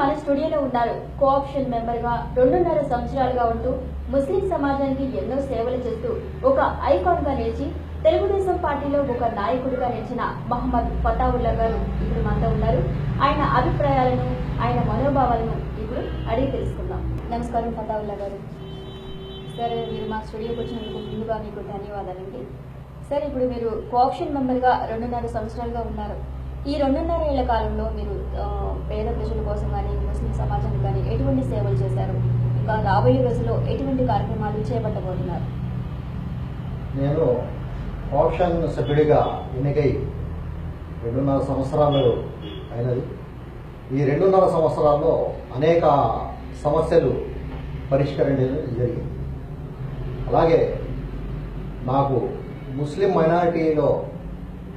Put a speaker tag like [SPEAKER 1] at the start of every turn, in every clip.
[SPEAKER 1] మన స్టూడియోలో ఉన్నారు. కోఆప్షన్ మెంబర్ గా 2.5 సంవత్సరాలుగా ఉంటూ ముస్లిం సమాజానికి ఎన్నో సేవలు చేస్తూ ఒక ఐకాన్ గా నిలిచి తెలుగుదేశం పార్టీలో ఒక నాయకుడిగా నిలిచిన మహమ్మద్ ఫతావుల్లా గారు ఇప్పుడు మనతో ఉన్నారు. ఆయన అభిప్రాయాలను, ఆయన మనోభావాలను ఇప్పుడు అడిగి తెలుసుకుందాం. నమస్కారం ఫతావుల్లా గారు. సరే, మీరు మా స్టూడియోకి వచ్చినందుకు ముందుగా మీకు ధన్యవాదాలండి. సరే, ఇప్పుడు మీరు కోఆప్షన్ మెంబర్ గా 2.5 సంవత్సరాలుగా ఉన్నారు. ఈ 2.5 ఏళ్ల కాలంలో మీరు పేద ప్రజల కోసం కానీ, ముస్లిం సమాజానికి కానీ ఎటువంటి సేవలు చేశారు? ఇంకా రాబోయే రోజుల్లో ఎటువంటి కార్యక్రమాలు చేపట్టబోతున్నారు?
[SPEAKER 2] నేను కోఆప్షన్ సభ్యుడిగా ఎన్నికై 2.5 సంవత్సరాలు అయినది. ఈ 2.5 సంవత్సరాల్లో అనేక సమస్యలు పరిష్కరించడం జరిగింది. అలాగే నాకు ముస్లిం మైనారిటీలో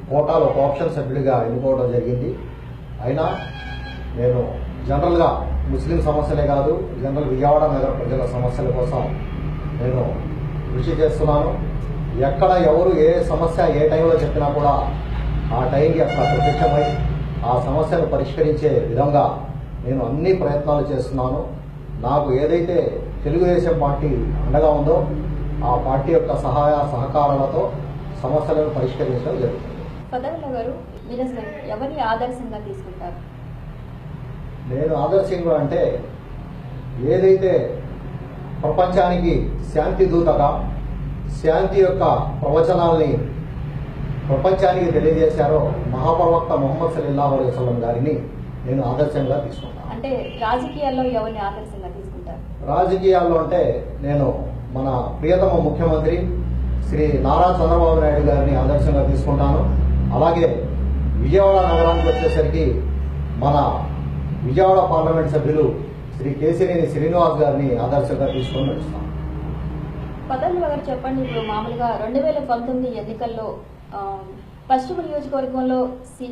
[SPEAKER 2] కోటాలో కోఆప్షన్ సభ్యుడిగా ఎన్నుకోవడం జరిగింది. అయినా నేను జనరల్గా ముస్లిం సమస్యలే కాదు, జనరల్ విజయవాడ నగర ప్రజల సమస్యల కోసం నేను కృషి చేస్తున్నాను. ఎక్కడ ఎవరు ఏ సమస్య ఏ టైంలో చెప్పినా కూడా ఆ టైంకి అక్కడ ప్రత్యక్షమై ఆ సమస్యను పరిష్కరించే విధంగా నేను అన్ని ప్రయత్నాలు చేస్తున్నాను. నాకు ఏదైతే తెలుగుదేశం పార్టీ అండగా ఉందో ఆ పార్టీ యొక్క సహాయ సహకారాలతో సమస్యలను పరిష్కరించడం జరుగుతుంది.
[SPEAKER 1] ఫతావుల్లా గారు, మీరు అసలు ఎవరిని ఆదర్శంగా తీసుకుంటారు?
[SPEAKER 2] నేను ఆదర్శంగా అంటే ఏదైతే ప్రపంచానికి శాంతి దూతగా శాంతి యొక్క ప్రవచనాల్ని ప్రపంచానికి తెలియజేశారో మహాప్రవక్త ముహమ్మద్ సల్లల్లాహు అలైహి వసల్లం గారిని నేను ఆదర్శంగా తీసుకుంటాను.
[SPEAKER 1] అంటే రాజకీయాల్లో ఎవరిని ఆదర్శంగా తీసుకుంటారు?
[SPEAKER 2] రాజకీయాల్లో అంటే నేను మన ప్రియతమ ముఖ్యమంత్రి శ్రీ నారా చంద్రబాబు నాయుడు గారిని ఆదర్శంగా తీసుకుంటాను. అలాగే విజయవాడ నగరానికి వచ్చేసరికి మన విజయవాడ పార్లమెంట్ సభ్యులు శ్రీ కేసినేని శ్రీనివాస్ గారిని ఆదర్శంగా తీసుకొని నడుస్తాను.
[SPEAKER 1] ఫతావుల్లా గారు, చెప్పండి, ఇప్పుడు మామూలుగా 2019 ఎన్నికల్లో పశ్చిమ నియోజకవర్గంలో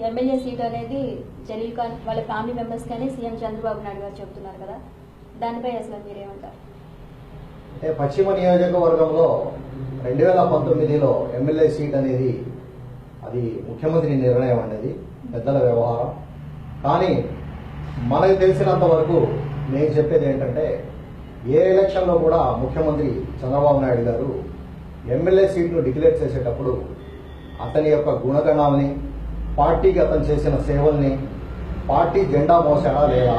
[SPEAKER 1] ఎమ్మెల్యే సీట్ అనేది జలీల్ ఖాన్ వాళ్ళ ఫ్యామిలీ మెంబర్స్ కానీ సీఎం చంద్రబాబు నాయుడు గారు చెప్తున్నారు కదా, దానిపై అసలు మీరేమంటారు?
[SPEAKER 2] అంటే పశ్చిమ నియోజకవర్గంలో 2019లో ఎమ్మెల్యే సీట్ అనేది అది ముఖ్యమంత్రి నిర్ణయం అనేది పెద్దల వ్యవహారం. కానీ మనకు తెలిసినంత వరకు నేను చెప్పేది ఏంటంటే ఏ ఎలక్షన్లో కూడా ముఖ్యమంత్రి చంద్రబాబు నాయుడు గారు ఎమ్మెల్యే సీట్ను డిక్లేర్ చేసేటప్పుడు అతని యొక్క గుణగణాలని, పార్టీకి అతను చేసిన సేవల్ని, పార్టీ జెండా మోసాడా లేదా,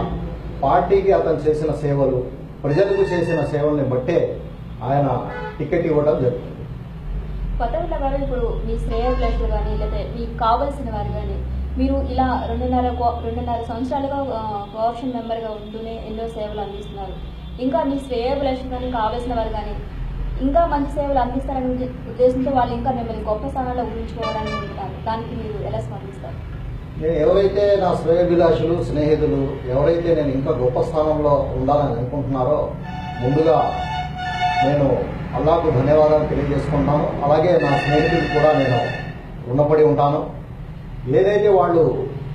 [SPEAKER 2] పార్టీకి అతను చేసిన సేవలు, ప్రజలకు చేసిన సేవల్ని బట్టే ఆయన టికెట్ ఇవ్వడం జరుగుతుంది.
[SPEAKER 1] ఫతావుల్లా గారు, ఇప్పుడు మీ శ్రేయోభిలాషులు కానీ లేదా మీకు కావాల్సిన వారు కానీ మీరు ఇలా 2.5 సంవత్సరాలుగా కోఆప్షన్ మెంబర్గా ఉంటూనే ఎన్నో సేవలు అందిస్తున్నారు. ఇంకా మీ శ్రేయోభిలాషులు కానీ కావాల్సిన వారు కానీ ఇంకా మంచి సేవలు అందిస్తారనే ఉద్దేశంతో వాళ్ళు ఇంకా మిమ్మల్ని గొప్ప స్థానాల్లో ఊహించుకోవడానికి ఉంటారు. దానికి మీరు ఎలా స్పందిస్తారు?
[SPEAKER 2] నేను ఎవరైతే నా శ్రేయోభిలాషులు, స్నేహితులు ఎవరైతే నేను ఇంకా గొప్ప స్థానంలో ఉండాలని అనుకుంటున్నారో ముందుగా నేను అల్లాహకు ధన్యవాదాలు తెలియజేసుకుంటాను. అలాగే నా స్నేహితులకు కూడా నేను రుణపడి ఉంటాను. ఏదైతే వాళ్ళు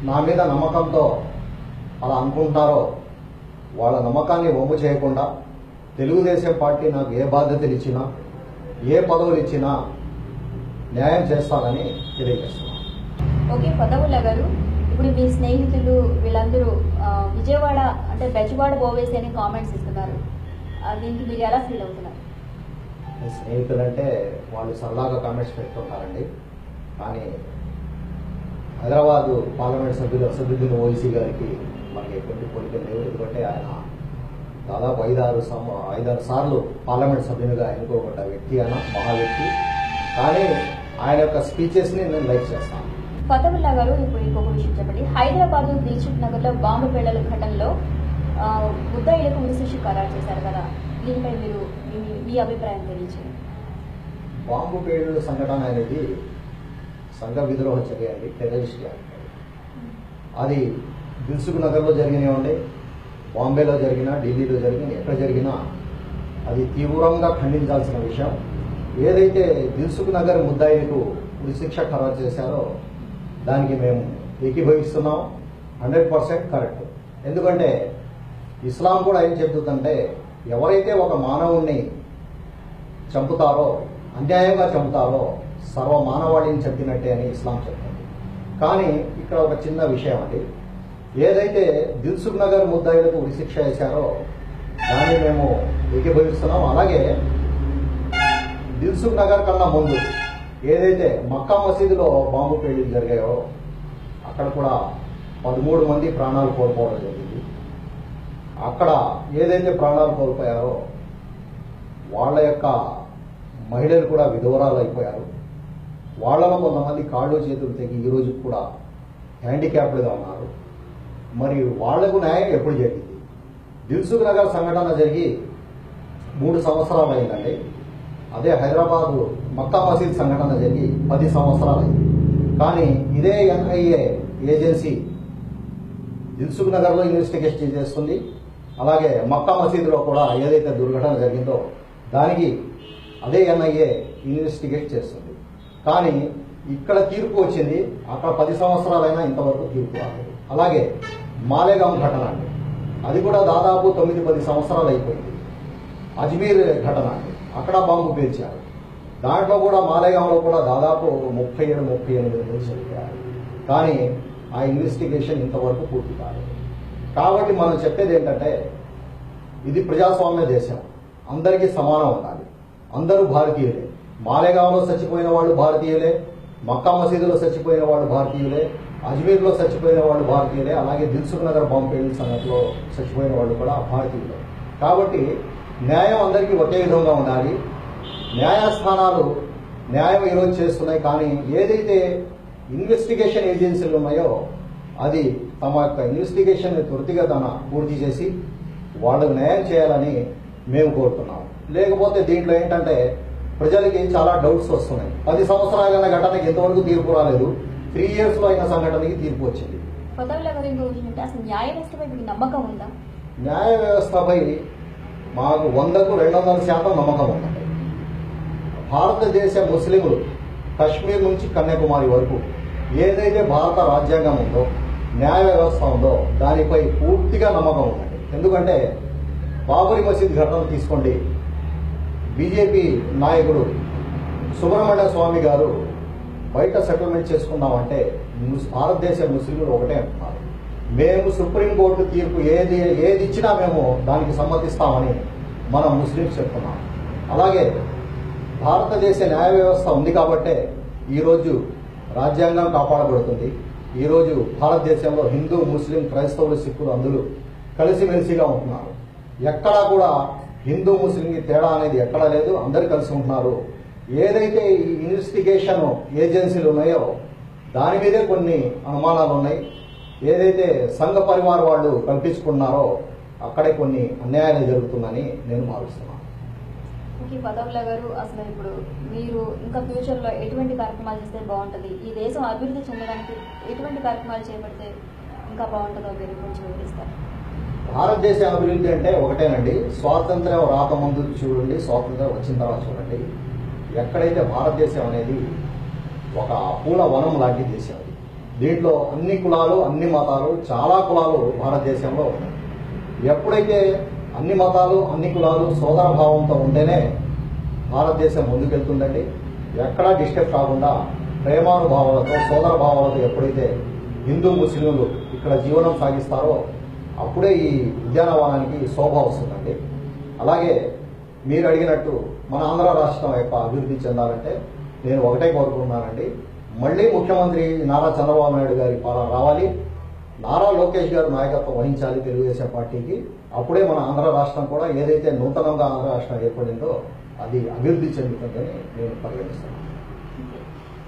[SPEAKER 2] నా మీద నమ్మకంతో అలా అనుకుంటారో వాళ్ళ నమ్మకాన్ని వమ్ము చేయకుండా తెలుగుదేశం పార్టీ నాకు ఏ బాధ్యతలు ఇచ్చినా, ఏ పదవులు ఇచ్చినా న్యాయం చేస్తానని తెలియజేస్తున్నాను.
[SPEAKER 1] ఓకే ఫతావుల్లా గారు, ఇప్పుడు మీ స్నేహితులు వీళ్ళందరూ విజయవాడ అంటే బెజవాడ ఓవేసీ అని కామెంట్స్ ఇస్తున్నారు. దీనికి మీరు ఎలా ఫీల్ అవుతున్నారు?
[SPEAKER 2] స్నేహితులు అంటే వాళ్ళు సరదాగా కామెంట్స్ పెడుతుంటారండి. కానీ హైదరాబాద్ పార్లమెంట్ సభ్యులు అసదుద్దీన్ ఓవైసీ గారికి మనకి ఎటువంటి పోలికలు లేవు. ఎందుకంటే ఆయన దాదాపు 5-6 సార్లు పార్లమెంట్ సభ్యునిగా ఎన్నుకోబడ్డ వ్యక్తి, ఆయన మహా వ్యక్తి. కానీ ఆయన యొక్క స్పీచెస్ని నేను లైక్ చేస్తాను.
[SPEAKER 1] ఫతావుల్లా గారు, ఇప్పుడు ఇంకొక విషయం చెప్పండి. హైదరాబాద్ దిల్సుఖ్ నగర్ లో బాంబు పేలుళ్ల ఘటనలో ముద్దాయిలకు ఉరిశిక్ష ఖరారు చేశారు కదా, దీనిపై మీరు మీ అభిప్రాయం తెలియజేయండి.
[SPEAKER 2] బాంబు పేలుళ్ల సంఘటన అనేది సంఘ విద్రోహ చర్య అండి, టెర్రరిస్ట్ యాక్ట్. అది దిల్సుఖ్ నగర్లో జరిగినవండి, బాంబేలో జరిగినా, ఢిల్లీలో జరిగినా, ఎక్కడ జరిగినా అది తీవ్రంగా ఖండించాల్సిన విషయం. ఏదైతే దిల్సుఖ్ నగర్ ముద్దాయిలకు ఉరిశిక్ష ఖరారు చేశారో దానికి మేము ఏకీభవిస్తున్నాం. 100% కరెక్ట్. ఎందుకంటే ఇస్లాం కూడా ఏం చెబుతుందంటే ఎవరైతే ఒక మానవుణ్ణి చంపుతారో, అన్యాయంగా చంపుతారో సర్వ మానవాళిని చంపినట్టే అని ఇస్లాం చెప్తుంది. కానీ ఇక్కడ ఒక చిన్న విషయం అండి, ఏదైతే దిల్సుఖ్ నగర్ ముద్దాయిలకు ఉరిశిక్ష వేశారో దాన్ని మేము ఏకీభవిస్తున్నాం. అలాగే దిల్సుఖ్ నగర్ కన్నా ముందు ఏదైతే మక్కా మసీదులో బాంబు పేలుళ్లు జరిగాయో అక్కడ కూడా 13 మంది ప్రాణాలు కోల్పోవడం జరిగింది. అక్కడ ఏదైతే ప్రాణాలు కోల్పోయారో వాళ్ళ యొక్క మహిళలు కూడా విధవరాలు అయిపోయారు. వాళ్ళలో కొంతమంది కాళ్ళు చేతులు తెగి ఈ రోజు కూడా హ్యాండిక్యాప్డ్గా ఉన్నారు. మరి వాళ్లకు న్యాయం ఎప్పుడు జరిగింది? దిల్సుఖ్ నగర్ సంఘటన జరిగి 3 సంవత్సరాలు అయిందండి. అదే హైదరాబాద్ మక్కా మసీద్ సంఘటన జరిగి 10 సంవత్సరాలు అయింది. కానీ ఇదే ఎన్ఐఏ ఏజెన్సీ దిల్సుఖ్ నగర్లో ఇన్వెస్టిగేషన్ చేస్తుంది. అలాగే మక్కా మసీదులో కూడా ఏదైతే దుర్ఘటన జరిగిందో దానికి అదే ఎన్ఐఏ ఇన్వెస్టిగేట్ చేస్తుంది. కానీ ఇక్కడ తీర్పు వచ్చింది, అక్కడ 10 సంవత్సరాలైనా ఇంతవరకు తీర్పు రాలేదు. అలాగే మాలేగాం ఘటన అండి, అది కూడా దాదాపు 9-10 సంవత్సరాలు అయిపోయింది. అజ్మీర్ ఘటన అండి, అక్కడ బాంబు పేల్చారు. దాంట్లో కూడా మాలేగాంలో కూడా దాదాపు 37-38 మంది చనిపోయారు. కానీ ఆ ఇన్వెస్టిగేషన్ ఇంతవరకు పూర్తి కాలేదు. కాబట్టి మనం చెప్పేది ఏంటంటే ఇది ప్రజాస్వామ్య దేశం, అందరికీ సమానం ఉండాలి. అందరూ భారతీయులే. మాలేగాంలో చచ్చిపోయిన వాళ్ళు భారతీయులే, మక్కా మసీదులో చచ్చిపోయిన వాళ్ళు భారతీయులే, అజ్మీర్లో చచ్చిపోయిన వాళ్ళు భారతీయులే, అలాగే దిల్సుఖ్ నగర్ బాంబు పేలుళ్ల సంఘటనలో చచ్చిపోయిన వాళ్ళు కూడా భారతీయులే. కాబట్టి న్యాయం అందరికీ ఒకే విధంగా ఉండాలి. న్యాయస్థానాలు న్యాయం ఈరోజు చేస్తున్నాయి. కానీ ఏదైతే ఇన్వెస్టిగేషన్ ఏజెన్సీలు ఉన్నాయో అది తమ యొక్క ఇన్వెస్టిగేషన్ త్వరితగతిన పూర్తి చేసి వాళ్ళకు న్యాయం చేయాలని మేము కోరుతున్నాం. లేకపోతే దీంట్లో ఏంటంటే ప్రజలకి చాలా డౌట్స్ వస్తున్నాయి. 10 సంవత్సరాలైన ఘటనకి ఎంతవరకు తీర్పు రాలేదు, 3 years లో అయిన సంఘటనకి తీర్పు వచ్చింది.
[SPEAKER 1] అసలు న్యాయ వ్యవస్థపై మీకు నమ్మకం ఉందా?
[SPEAKER 2] న్యాయ వ్యవస్థపై మాకు 100కు 200% నమ్మకం ఉందండి. భారతదేశ ముస్లింలు కశ్మీర్ నుంచి కన్యాకుమారి వరకు ఏదైతే భారత రాజ్యాంగం ఉందో, న్యాయ వ్యవస్థ ఉందో దానిపై పూర్తిగా నమ్మకం ఉందండి. ఎందుకంటే బాబరీ మసీద్ ఘటన తీసుకోండి, బీజేపీ నాయకుడు సుబ్రహ్మణ్య స్వామి గారు బయట సెటిల్మెంట్ చేసుకుందామంటే భారతదేశ ముస్లింలు ఒకటే అంటున్నారు, మేము సుప్రీంకోర్టు తీర్పు ఏది ఇచ్చినా మేము దానికి సమ్మతిస్తామని మనం ముస్లింస్ చెప్తున్నాం. అలాగే భారతదేశ న్యాయ వ్యవస్థ ఉంది కాబట్టే ఈరోజు రాజ్యాంగం కాపాడబడుతుంది. ఈరోజు భారతదేశంలో హిందూ, ముస్లిం, క్రైస్తవులు, సిక్కులు అందరూ కలిసిమెలిసిగా ఉంటున్నారు. ఎక్కడా కూడా హిందూ ముస్లింకి తేడా అనేది ఎక్కడా లేదు, అందరు కలిసి ఉంటున్నారు. ఏదైతే ఈ ఇన్వెస్టిగేషన్ ఏజెన్సీలు ఉన్నాయో దాని మీదే కొన్ని అనుమానాలు ఉన్నాయి. ఏదైతే సంఘ పరివార వాళ్ళు కల్పించుకున్నారో అక్కడే కొన్ని అన్యాయాలు జరుగుతుందని నేను భావిస్తున్నాను.
[SPEAKER 1] పదవుల గారు, అసలు ఇప్పుడు మీరు ఇంకా ఫ్యూచర్ లో ఎటువంటి కార్యక్రమాలు చేస్తే బాగుంటుంది, ఈ దేశం అభివృద్ధి చెందడానికి ఎటువంటి కార్యక్రమాలు చేపడితే ఇంకా బాగుంటుందో మీరు కొంచెం వివరిస్తారు?
[SPEAKER 2] భారతదేశ అభివృద్ధి అంటే ఒకటేనండి, స్వాతంత్ర్యం రాకముందు చూడండి, స్వాతంత్ర్యం వచ్చిన తర్వాత చూడండి. ఎక్కడైతే భారతదేశం అనేది ఒక పూల వనం లాంటి దేశం, దీంట్లో అన్ని కులాలు, అన్ని మతాలు, చాలా కులాలు భారతదేశంలో ఉన్నాయి. ఎప్పుడైతే అన్ని మతాలు, అన్ని కులాలు సోదర భావంతో ఉంటేనే భారతదేశం ముందుకెళ్తుందండి. ఎక్కడా డిస్టర్బ్ కాకుండా ప్రేమానుభావాలతో, సోదర భావాలతో ఎప్పుడైతే హిందూ ముస్లింలు ఇక్కడ జీవనం సాగిస్తారో అప్పుడే ఈ ఉద్యానవనానికి శోభ వస్తుందండి. అలాగే మీరు అడిగినట్టు మన ఆంధ్ర రాష్ట్రం యొక్క అభివృద్ధి చెందాలంటే నేను ఒకటే కోరుకుంటున్నానండి, మళ్ళీ ముఖ్యమంత్రి నారా చంద్రబాబు నాయుడు గారి పాలన రావాలి, నారా లోకేష్ గారు నాయకత్వం వహించాలి తెలుగుదేశం పార్టీకి. అప్పుడే మన ఆంధ్ర రాష్ట్రం కూడా ఏదైతే నూతనంగా ఆంధ్ర రాష్ట్రం ఏర్పడిందో అది అభివృద్ధి చెందుతుందని నేను పరిగణిస్తున్నాను.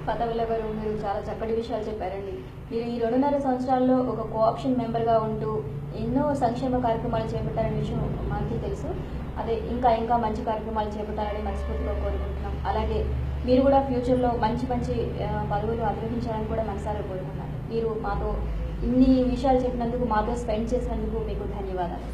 [SPEAKER 1] పదవుల గారు, మీరు చాలా చక్కటి విషయాలు చెప్పారండి. మీరు ఈ 2.5 సంవత్సరాల్లో ఒక కోఆప్షన్ మెంబర్గా ఉంటూ ఎన్నో సంక్షేమ కార్యక్రమాలు చేపట్టారనే విషయం మనకి తెలుసు. అదే ఇంకా మంచి కార్యక్రమాలు చేపట్టాలని మనస్ఫూర్తిగా కోరుకుంటున్నాం. అలాగే మీరు కూడా ఫ్యూచర్లో మంచి పదవులు అధిరోహించాలని కూడా మనసారా కోరుకుంటున్నాను. మీరు మాతో ఇన్ని విషయాలు చెప్పినందుకు, మాతో స్పెండ్ చేసినందుకు మీకు ధన్యవాదాలు.